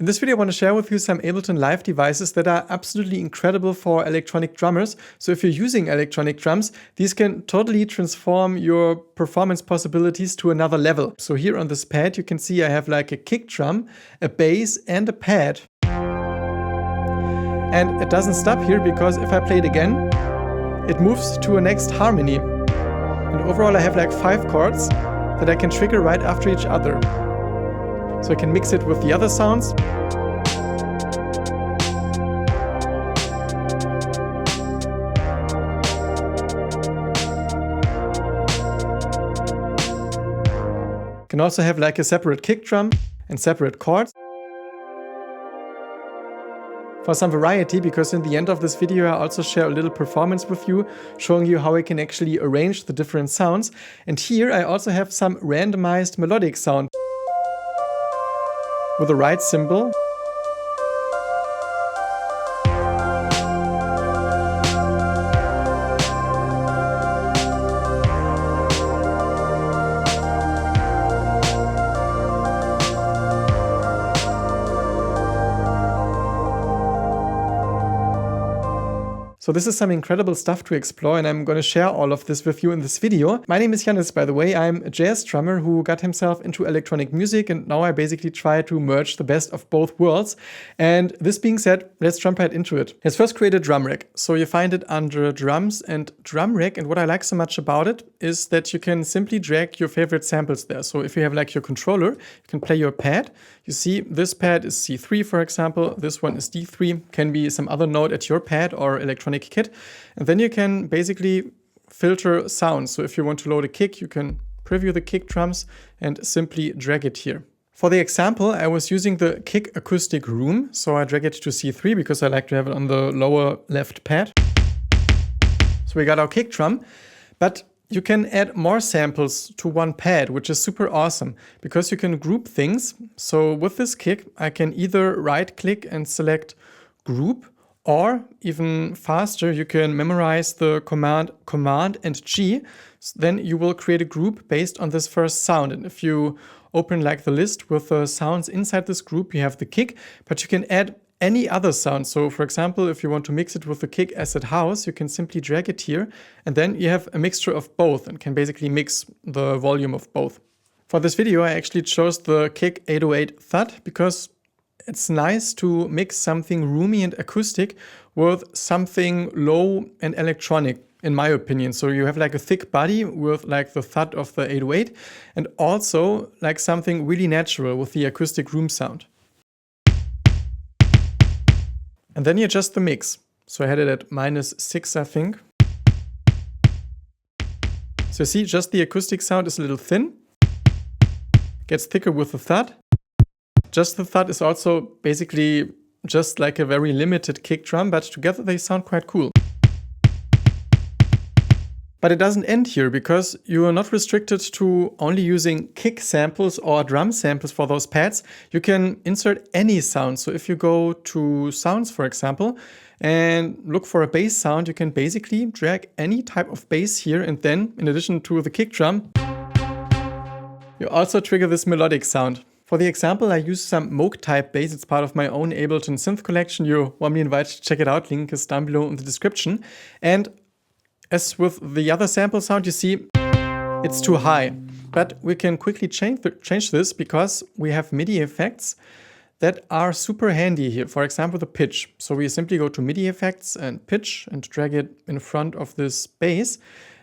In this video I want to share with you some Ableton Live devices that are absolutely incredible for electronic drummers. So if you're using electronic drums, these can totally transform your performance possibilities to another level. So here on this pad you can see I have like a kick drum, a bass and a pad. And it doesn't stop here because if I play it again, it moves to a next harmony. And overall I have like 5 chords that I can trigger right after each other. So I can mix it with the other sounds. Can also have like a separate kick drum and separate chords. For some variety, because in the end of this video I also share a little performance with you, showing you how I can actually arrange the different sounds. And here I also have some randomized melodic sound with the right symbol. So this is some incredible stuff to explore, and I'm going to share all of this with you in this video. My name is Yannis, by the way. I'm a jazz drummer who got himself into electronic music, and now I basically try to merge the best of both worlds. And this being said, let's jump right into it. Let's first create a drum rack. So you find it under drums and drum rack, and what I like so much about it is that you can simply drag your favorite samples there. So if you have like your controller, you can play your pad. You see this pad is C3, for example. This one is D3, can be some other note at your pad or electronic kit. And then you can basically filter sounds. So if you want to load a kick, you can preview the kick drums and simply drag it here. For the example, I was using the kick acoustic room. So I drag it to C3 because I like to have it on the lower left pad. So we got our kick drum, but you can add more samples to one pad, which is super awesome because you can group things. So with this kick, I can either right click and select group, or even faster, you can memorize the command and G. Then you will create a group based on this first sound. And if you open like the list with the sounds inside this group, you have the kick, but you can add any other sound. So for example, if you want to mix it with the kick acid house, you can simply drag it here. And then you have a mixture of both and can basically mix the volume of both. For this video, I actually chose the kick 808 thud because it's nice to mix something roomy and acoustic with something low and electronic, in my opinion. So you have like a thick body with like the thud of the 808 and also like something really natural with the acoustic room sound. And then you adjust the mix. So I had it at -6, I think. So you see, just the acoustic sound is a little thin. Gets thicker with the thud. Just the thud is also basically just like a very limited kick drum, but together they sound quite cool. But it doesn't end here because you are not restricted to only using kick samples or drum samples for those pads. You can insert any sound. So if you go to sounds, for example, and look for a bass sound, you can basically drag any type of bass here. And then in addition to the kick drum, you also trigger this melodic sound. For the example, I use some Moog type bass. It's part of my own Ableton synth collection. You're warmly invited to check it out. Link is down below in the description. And as with the other sample sound, you see it's too high. But we can quickly change this because we have MIDI effects that are super handy here. For example, the pitch. So we simply go to MIDI effects and pitch and drag it in front of this bass.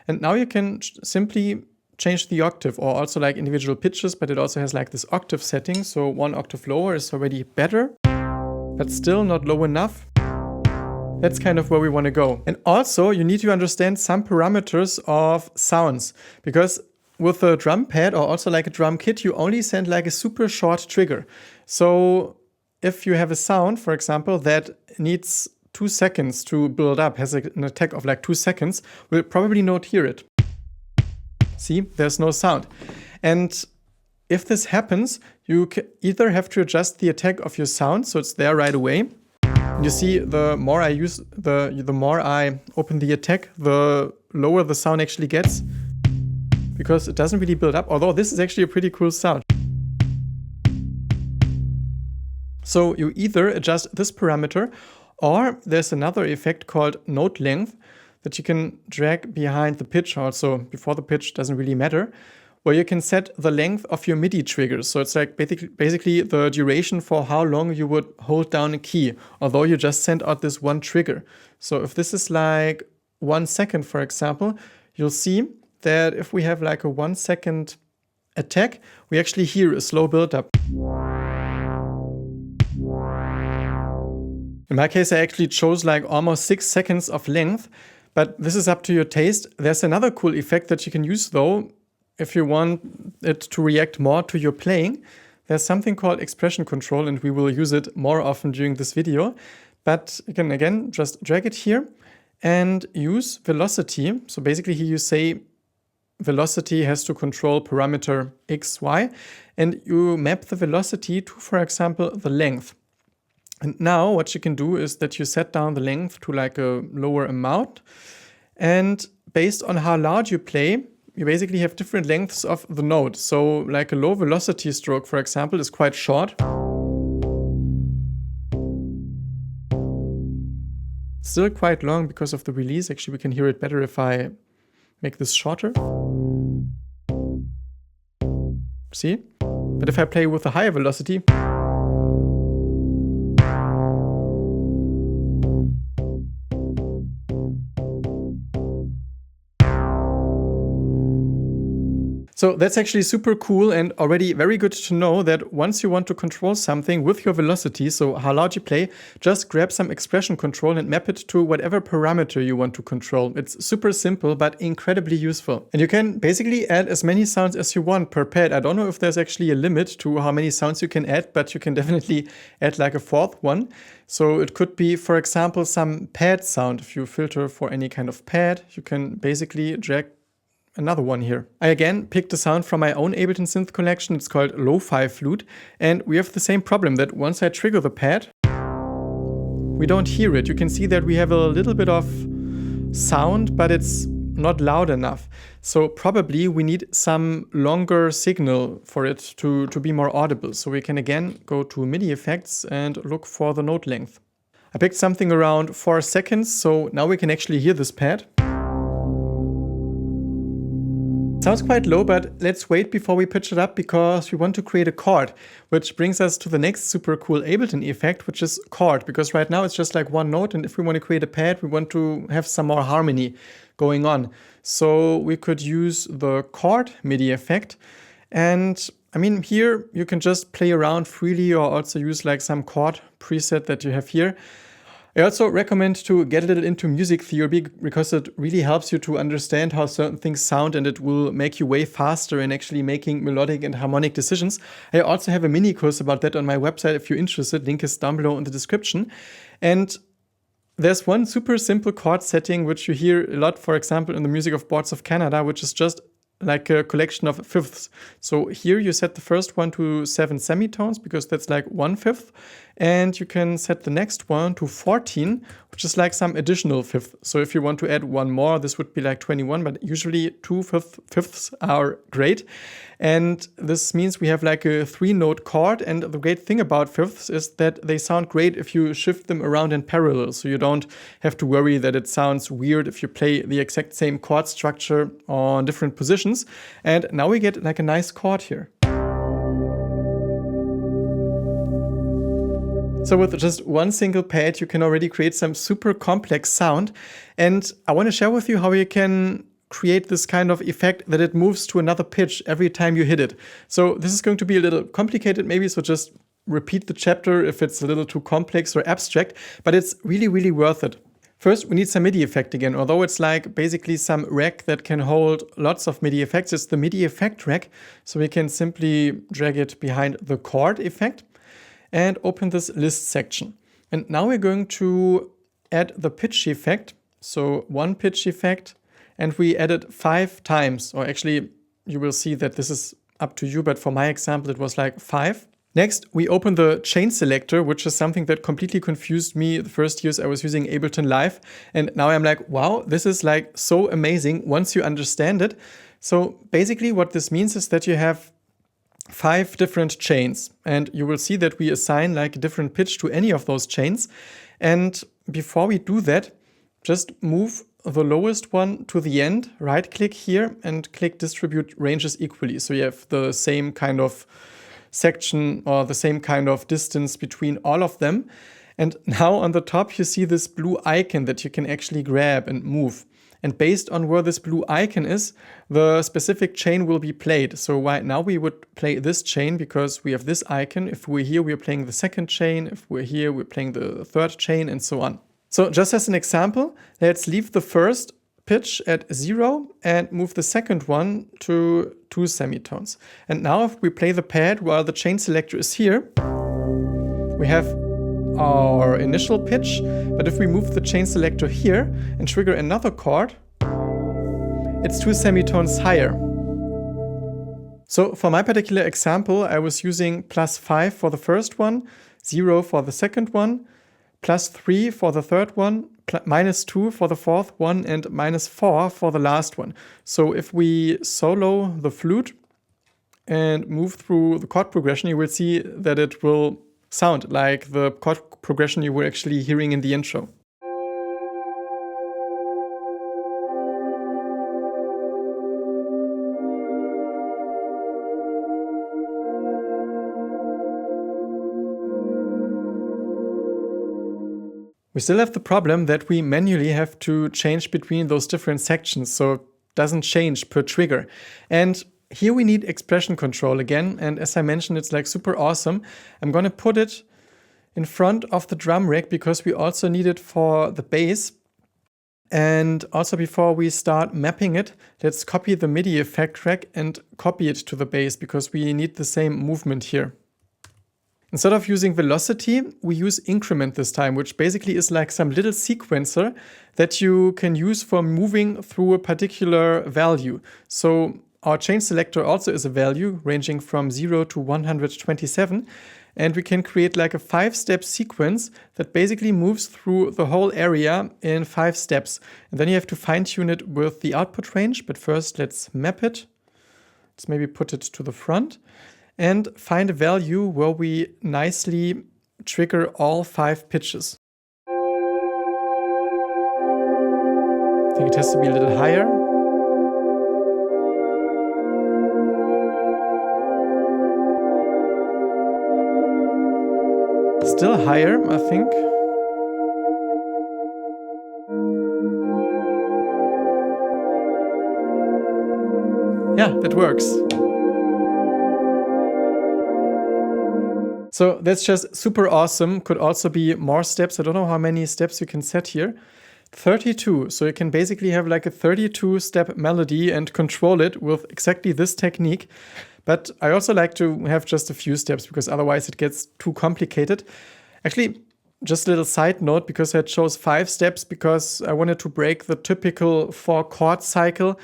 And now you can simply change the octave or also like individual pitches, but it also has like this octave setting. So 1 octave lower is already better, but still not low enough. That's kind of where we want to go. And also you need to understand some parameters of sounds because with a drum pad or also like a drum kit, you only send like a super short trigger. So if you have a sound, for example, that needs 2 seconds to build up, has an attack of like 2 seconds, we'll probably not hear it. See, there's no sound. And if this happens, you either have to adjust the attack of your sound so it's there right away. You see, the more I open the attack, the lower the sound actually gets because it doesn't really build up. Although this is actually a pretty cool sound. So you either adjust this parameter, or there's another effect called note length that you can drag behind the pitch, also before the pitch, doesn't really matter, where you can set the length of your MIDI triggers. So it's like basically the duration for how long you would hold down a key, although you just send out this one trigger. So if this is like 1 second, for example, you'll see that if we have like a 1 second attack, we actually hear a slow build-up. In my case, I actually chose like almost 6 seconds of length, but this is up to your taste. There's another cool effect that you can use though, if you want it to react more to your playing. There's something called expression control, and we will use it more often during this video. But you can again just drag it here and use velocity. So basically here you say velocity has to control parameter x, y, and you map the velocity to, for example, the length. And now what you can do is that you set down the length to like a lower amount. And based on how loud you play, you basically have different lengths of the note. So like a low velocity stroke, for example, is quite short. Still quite long because of the release. Actually, we can hear it better if I make this shorter. See? But if I play with a higher velocity, so that's actually super cool and already very good to know that once you want to control something with your velocity, so how loud you play, just grab some expression control and map it to whatever parameter you want to control. It's super simple, but incredibly useful. And you can basically add as many sounds as you want per pad. I don't know if there's actually a limit to how many sounds you can add, but you can definitely add like a fourth one. So it could be, for example, some pad sound. If you filter for any kind of pad, you can basically drag another one here. I again picked a sound from my own Ableton synth collection. It's called Lo-Fi Flute. And we have the same problem that once I trigger the pad, we don't hear it. You can see that we have a little bit of sound, but it's not loud enough. So probably we need some longer signal for it to be more audible. So we can again go to MIDI effects and look for the note length. I picked something around 4 seconds. So now we can actually hear this pad. Sounds quite low, but let's wait before we pitch it up because we want to create a chord, which brings us to the next super cool Ableton effect, which is chord, because right now it's just like one note, and if we want to create a pad, we want to have some more harmony going on. So we could use the chord MIDI effect, and I mean here you can just play around freely or also use like some chord preset that you have here. I also recommend to get a little into music theory because it really helps you to understand how certain things sound, and it will make you way faster in actually making melodic and harmonic decisions. I also have a mini course about that on my website if you're interested. Link is down below in the description. And there's one super simple chord setting which you hear a lot, for example, in the music of Boards of Canada, which is just like a collection of fifths. So here you set the first one to 7 semitones because that's like 1/5. And you can set the next one to 14, which is like some additional fifth. So if you want to add one more, this would be like 21, but usually 2 fifths are great. And this means we have like a 3-note chord. And the great thing about fifths is that they sound great if you shift them around in parallel. So you don't have to worry that it sounds weird if you play the exact same chord structure on different positions. And now we get like a nice chord here. So with just one single pad, you can already create some super complex sound. And I want to share with you how you can create this kind of effect that it moves to another pitch every time you hit it. So this is going to be a little complicated maybe, so just repeat the chapter if it's a little too complex or abstract, but it's really, really worth it. First, we need some MIDI effect again. Although it's like basically some rack that can hold lots of MIDI effects, it's the MIDI effect rack. So we can simply drag it behind the chord effect and open this list section. And now we're going to add the pitch effect. So one pitch effect, and we add it 5 times, or actually you will see that this is up to you, but for my example, it was like 5. Next, we open the chain selector, which is something that completely confused me the first years I was using Ableton Live. And now I'm like, wow, this is like so amazing once you understand it. So basically what this means is that you have 5 different chains, and you will see that we assign like a different pitch to any of those chains. And before we do that, just move the lowest one to the end, right click here and click distribute ranges equally. So you have the same kind of section or the same kind of distance between all of them. And now on the top you see this blue icon that you can actually grab and move. And based on where this blue icon is, the specific chain will be played. So right now we would play this chain because we have this icon. If we're here, we're playing the second chain. If we're here, we're playing the third chain, and so on. So just as an example, let's leave the first pitch at 0 and move the second one to 2 semitones. And now if we play the pad while the chain selector is here, we have our initial pitch, but if we move the chain selector here and trigger another chord, it's 2 semitones higher. So for my particular example, I was using +5 for the first one, 0 for the second one, +3 for the third one, -2 for the fourth one, and -4 for the last one. So if we solo the flute and move through the chord progression, you will see that it will sound like the chord progression you were actually hearing in the intro. We still have the problem that we manually have to change between those different sections, so it doesn't change per trigger. And here we need expression control again, and as I mentioned, it's like super awesome. I'm gonna put it in front of the drum rack because we also need it for the bass. And also before we start mapping it, let's copy the MIDI effect track and copy it to the bass because we need the same movement here. Instead of using velocity, we use increment this time, which basically is like some little sequencer that you can use for moving through a particular value. So our chain selector also is a value ranging from 0 to 127. And we can create like a 5-step sequence that basically moves through the whole area in 5 steps. And then you have to fine-tune it with the output range. But first, let's map it. Let's maybe put it to the front and find a value where we nicely trigger all 5 pitches. I think it has to be a little higher. Still higher, I think. Yeah, that works. So that's just super awesome. Could also be more steps. I don't know how many steps you can set here. 32. So you can basically have like a 32-step melody and control it with exactly this technique. But I also like to have just a few steps because otherwise it gets too complicated. Actually, just a little side note, because I chose 5 steps because I wanted to break the typical 4-chord cycle.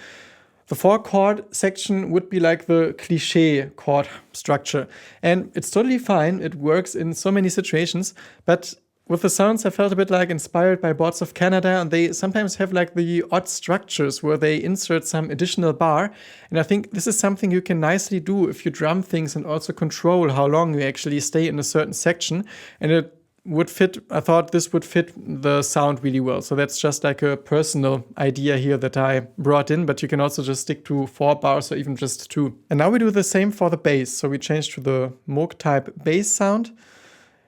The 4-chord section would be like the cliché chord structure. And it's totally fine. It works in so many situations. But with the sounds, I felt a bit like inspired by Boards of Canada, and they sometimes have like the odd structures where they insert some additional bar. And I think this is something you can nicely do if you drum things and also control how long you actually stay in a certain section. And it would fit, I thought this would fit the sound really well. So that's just like a personal idea here that I brought in, but you can also just stick to 4 bars or even just 2. And now we do the same for the bass. So we change to the Moog type bass sound.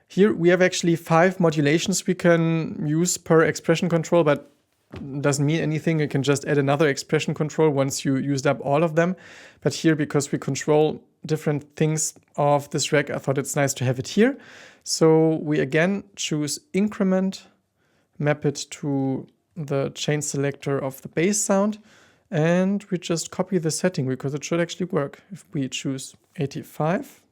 Here we have actually 5 modulations we can use per expression control, but it doesn't mean anything. You can just add another expression control once you used up all of them. But here, because we control different things of this rack, I thought it's nice to have it here. So we again choose increment, map it to the chain selector of the bass sound, and we just copy the setting because it should actually work. If we choose 85.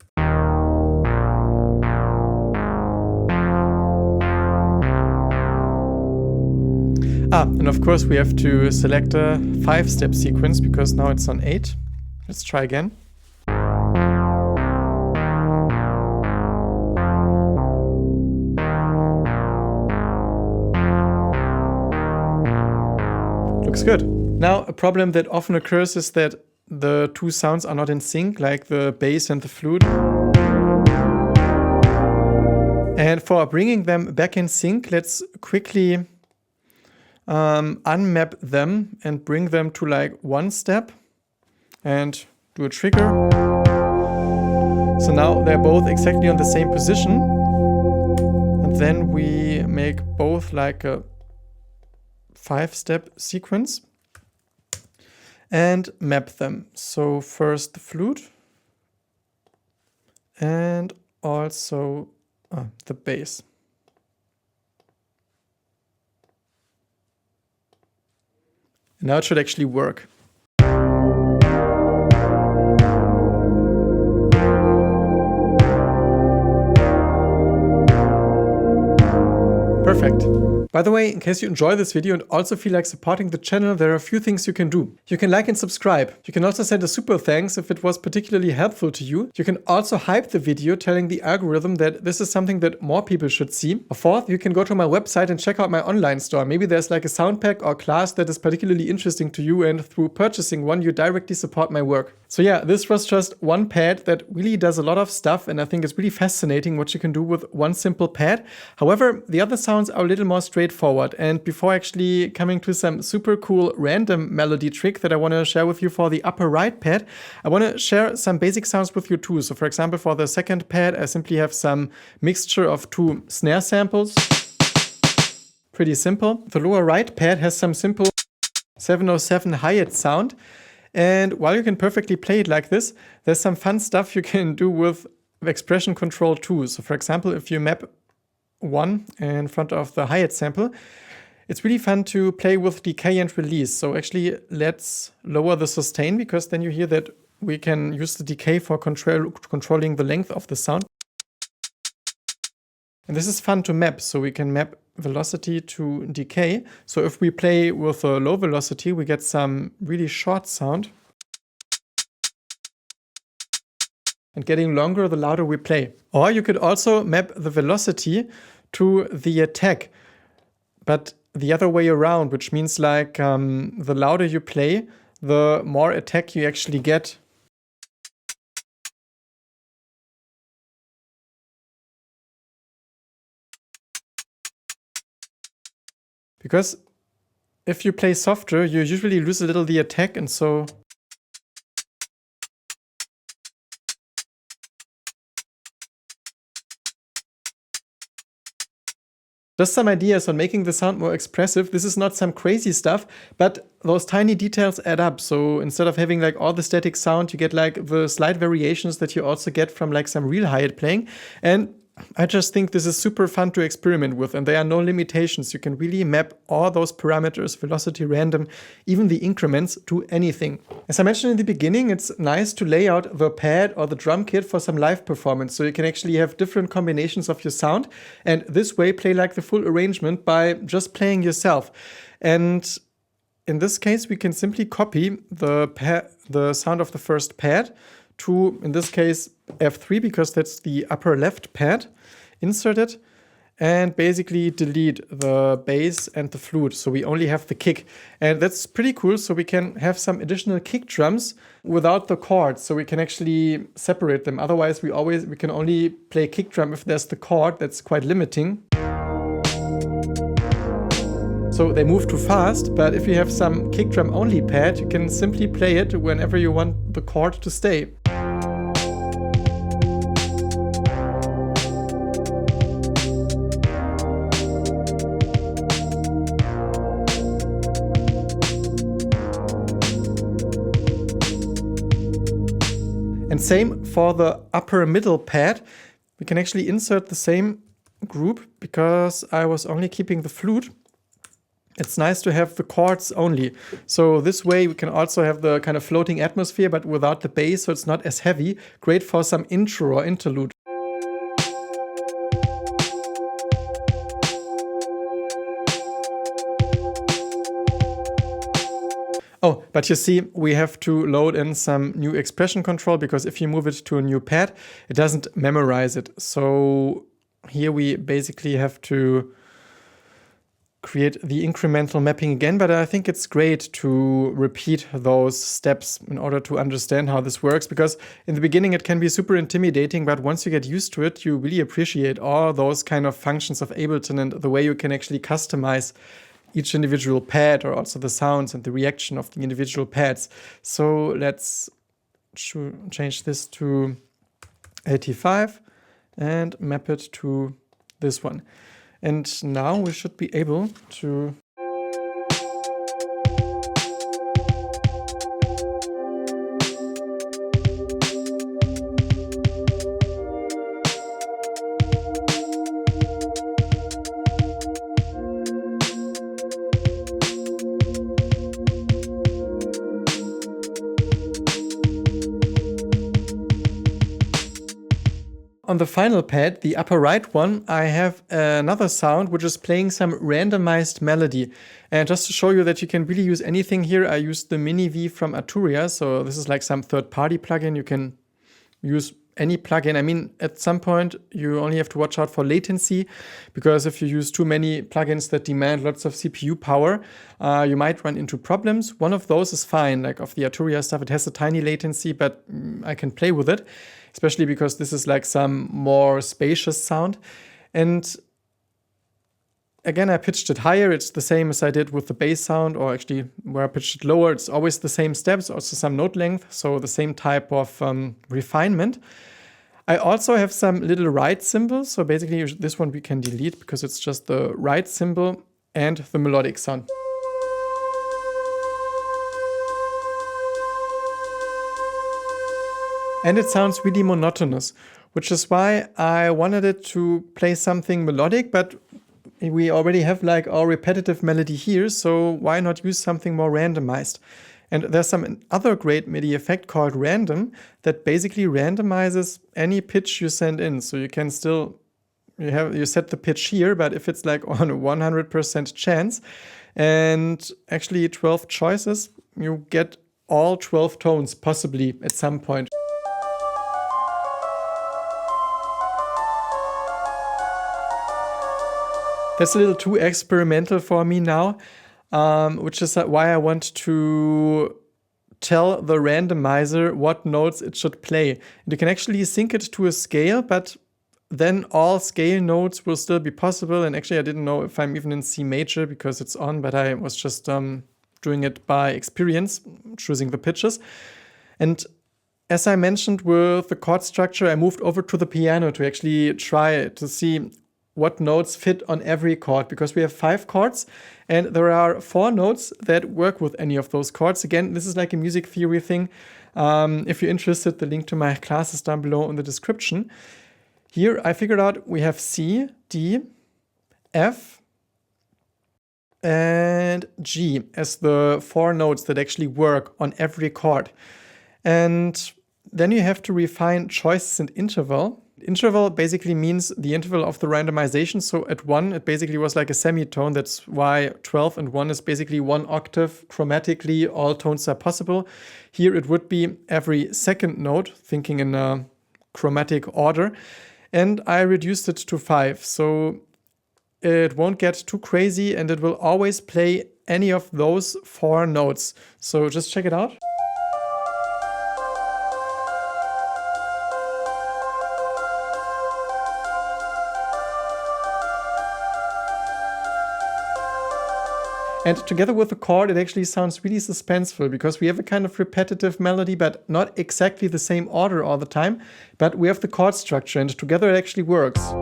And of course we have to select a 5-step sequence because now it's on 8. Let's try again. Looks good. Now, a problem that often occurs is that the two sounds are not in sync, like the bass and the flute. And for bringing them back in sync, let's quickly unmap them and bring them to like one step and do a trigger. So now they're both exactly on the same position. And then we make both like a 5-step sequence and map them. So first the flute and also the bass. Now it should actually work. Perfect. By the way, in case you enjoy this video and also feel like supporting the channel, there are a few things you can do. You can like and subscribe. You can also send a super thanks if it was particularly helpful to you. You can also hype the video, telling the algorithm that this is something that more people should see. Or fourth, you can go to my website and check out my online store. Maybe there's like a sound pack or class that is particularly interesting to you, and through purchasing one, you directly support my work. So yeah, this was just one pad that really does a lot of stuff, and I think it's really fascinating what you can do with one simple pad. However, the other sounds are a little more straightforward. And before actually coming to some super cool random melody trick that I want to share with you for the upper right pad, I want to share some basic sounds with you too. So for example, for the second pad, I simply have some mixture of two snare samples. Pretty simple. The lower right pad has some simple 707 hi-hat sound. And while you can perfectly play it like this, there's some fun stuff you can do with expression control too. So for example, if you map 1 in front of the hi-hat sample, it's really fun to play with decay and release. So actually, let's lower the sustain, because then you hear that we can use the decay for controlling the length of the sound. And this is fun to map, so we can map velocity to decay. So if we play with a low velocity, we get some really short sound. And getting longer the louder we play. Or you could also map the velocity to the attack, but the other way around, which means like the louder you play, the more attack you actually get. Because if you play softer, you usually lose a little the attack, and so just some ideas on making the sound more expressive. This is not some crazy stuff, but those tiny details add up. So instead of having like all the static sound, you get like the slight variations that you also get from like some real hi-hat playing. And I just think this is super fun to experiment with, and there are no limitations. You can really map all those parameters, velocity, random, even the increments, to anything. As I mentioned in the beginning, it's nice to lay out the pad or the drum kit for some live performance, so you can actually have different combinations of your sound, and this way play like the full arrangement by just playing yourself. And in this case, we can simply copy the sound of the first pad to, in this case, F3, because that's the upper left pad, insert it, and basically delete the bass and the flute. So we only have the kick. And that's pretty cool. So we can have some additional kick drums without the chords. So we can actually separate them. Otherwise, we can only play kick drum if there's the chord. That's quite limiting. So they move too fast, but if you have some kick drum only pad, you can simply play it whenever you want the chord to stay. And same for the upper middle pad. We can actually insert the same group, because I was only keeping the flute. It's nice to have the chords only. So this way we can also have the kind of floating atmosphere, but without the bass, so it's not as heavy. Great for some intro or interlude. Oh, but you see, we have to load in some new expression control, because if you move it to a new pad, it doesn't memorize it. So here we basically have to create the incremental mapping again, but I think it's great to repeat those steps in order to understand how this works, because in the beginning it can be super intimidating, but once you get used to it, you really appreciate all those kind of functions of Ableton and the way you can actually customize each individual pad, or also the sounds and the reaction of the individual pads. So let's change this to 85 and map it to this one. And now we should be able to on the final pad, the upper right one, I have another sound which is playing some randomized melody. And just to show you that you can really use anything here, I used the Mini V from Arturia. So this is like some third-party plugin. You can use any plugin. I mean, at some point, you only have to watch out for latency, because if you use too many plugins that demand lots of CPU power, you might run into problems. One of those is fine, like of the Arturia stuff, it has a tiny latency, but I can play with it, especially because this is like some more spacious sound. And again, I pitched it higher. It's the same as I did with the bass sound, or actually where I pitched it lower. It's always the same steps, also some note length, so the same type of refinement. I also have some little right symbols. So basically this one we can delete because it's just the right symbol and the melodic sound. And it sounds really monotonous, which is why I wanted it to play something melodic, but we already have like our repetitive melody here, so why not use something more randomized? And there's some other great MIDI effect called random that basically randomizes any pitch you send in. So you can still, you set the pitch here, but if it's like on a 100% chance and actually 12 choices, you get all 12 tones possibly at some point. That's a little too experimental for me now, which is why I want to tell the randomizer what notes it should play. And you can actually sync it to a scale, but then all scale notes will still be possible. And actually, I didn't know if I'm even in C major because it's on, but I was just doing it by experience, choosing the pitches. And as I mentioned with the chord structure, I moved over to the piano to actually try to see what notes fit on every chord, because we have 5 chords and there are 4 notes that work with any of those chords. Again, this is like a music theory thing. If you're interested, the link to my class is down below in the description. Here I figured out we have C, D, F, and G as the 4 notes that actually work on every chord. And then you have to refine choices and interval. Interval basically means the interval of the randomization. So at 1, it basically was like a semitone. That's why 12 and 1 is basically 1 octave. Chromatically, all tones are possible. Here it would be every second note, thinking in a chromatic order. And I reduced it to 5. So it won't get too crazy and it will always play any of those 4 notes. So just check it out. And together with the chord, it actually sounds really suspenseful, because we have a kind of repetitive melody, but not exactly the same order all the time. But we have the chord structure, and together it actually works.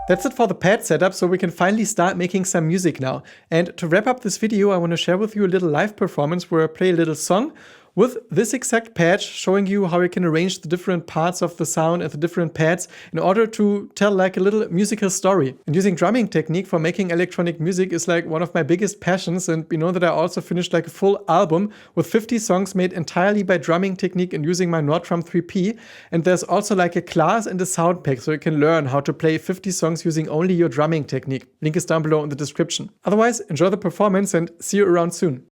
That's it for the pad setup, so we can finally start making some music now. And to wrap up this video, I want to share with you a little live performance where I play a little song with this exact patch showing you how you can arrange the different parts of the sound and the different pads in order to tell like a little musical story. And using drumming technique for making electronic music is like one of my biggest passions, and you know that I also finished like a full album with 50 songs made entirely by drumming technique and using my Nordstrom 3P. And there's also like a class and a sound pack so you can learn how to play 50 songs using only your drumming technique. Link is down below in the description. Otherwise, enjoy the performance and see you around soon.